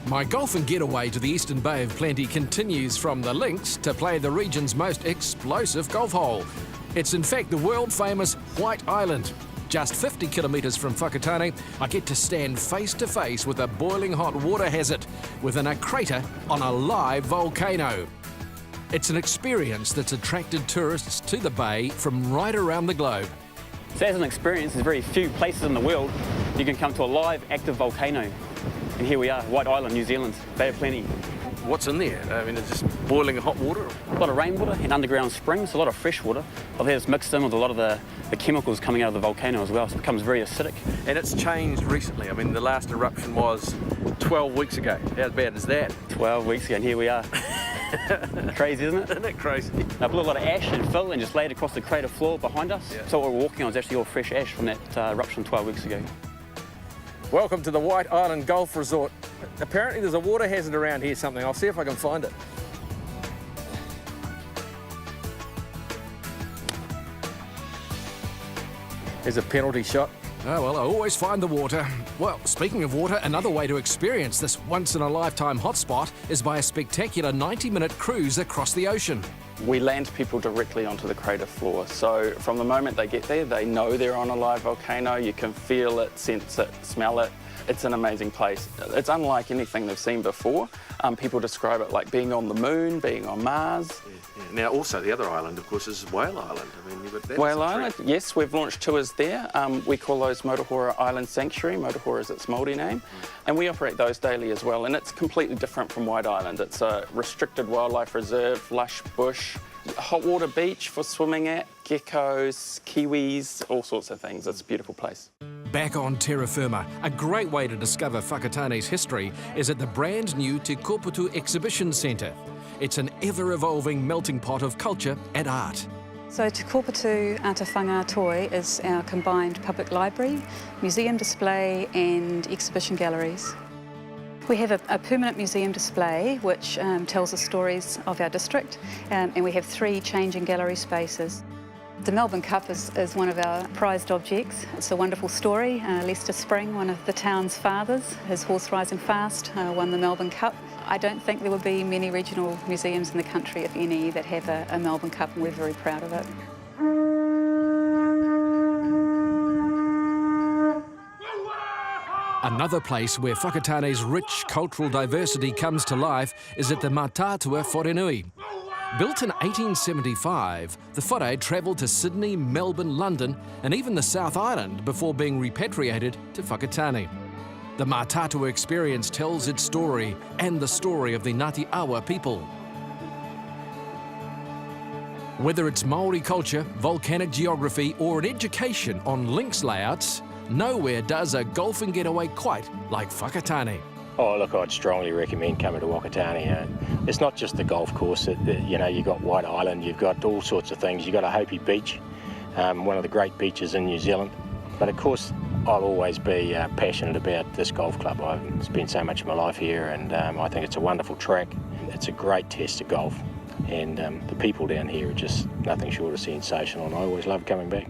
My golfing getaway to the eastern Bay of Plenty continues from the links to play the region's most explosive golf hole. It's in fact the world-famous White Island. Just 50 kilometres from Whakatane, I get to stand face to face with a boiling hot water hazard within a crater on a live volcano. It's an experience that's attracted tourists to the bay from right around the globe. So as an experience, there's very few places in the world you can come to a live, active volcano. And here we are, White Island, New Zealand, Bay of Plenty. What's in there? I mean, it's just boiling hot water? A lot of rainwater and underground springs, a lot of fresh water. But that's mixed in with a lot of the chemicals coming out of the volcano as well, so it becomes very acidic. And it's changed recently. I mean, the last eruption was 12 weeks ago. How bad is that? 12 weeks ago, and here we are. Crazy, isn't it? Isn't it crazy? I blew a lot of ash and fill and just laid across the crater floor behind us. Yeah. So what we're walking on is actually all fresh ash from that eruption 12 weeks ago. Welcome to the White Island Golf Resort. Apparently there's a water hazard around here something. I'll see if I can find it. There's a penalty shot. Oh, well, I always find the water. Well, speaking of water, another way to experience this once-in-a-lifetime hotspot is by a spectacular 90-minute cruise across the ocean. We land people directly onto the crater floor, so from the moment they get there, they know they're on a live volcano. You can feel it, sense it, smell it. It's an amazing place. It's unlike anything they've seen before. People describe it like being on the moon, being on Mars. Yeah. Now, also the other island, of course, is Whale Island. I mean, that's Whale Island, yes, we've launched tours there. We call those Motahora Island Sanctuary. Motahora is its Māori name. And we operate those daily as well. And it's completely different from White Island. It's a restricted wildlife reserve, lush bush, hot water beach for swimming at, geckos, kiwis, all sorts of things. It's a beautiful place. Back on terra firma, a great way to discover Whakatane's history is at the brand new Te Koputu Exhibition Centre. It's an ever-evolving melting pot of culture and art. So Te Koputu Te Whanga Toi is our combined public library, museum display and exhibition galleries. We have a permanent museum display which tells the stories of our district, and we have 3 changing gallery spaces. The Melbourne Cup is one of our prized objects. It's a wonderful story. Leicester Spring, one of the town's fathers, his horse Rising Fast, won the Melbourne Cup. I don't think there will be many regional museums in the country, if any, that have a Melbourne Cup, and we're very proud of it. Another place where Whakatane's rich cultural diversity comes to life is at the Mātātua Wharenui. Built in 1875, the whare travelled to Sydney, Melbourne, London and even the South Island before being repatriated to Whakatane. The Mātātua experience tells its story and the story of the Ngāti Awa people. Whether it's Māori culture, volcanic geography or an education on links layouts, nowhere does a golfing getaway quite like Whakatane. Oh, look, I'd strongly recommend coming to Whakatane. It's not just the golf course. You know, you've got White Island, you've got all sorts of things. You've got a Hopi Beach, one of the great beaches in New Zealand. But of course, I'll always be passionate about this golf club. I've spent so much of my life here, and I think it's a wonderful track. It's a great test of golf, and the people down here are just nothing short of sensational, and I always love coming back.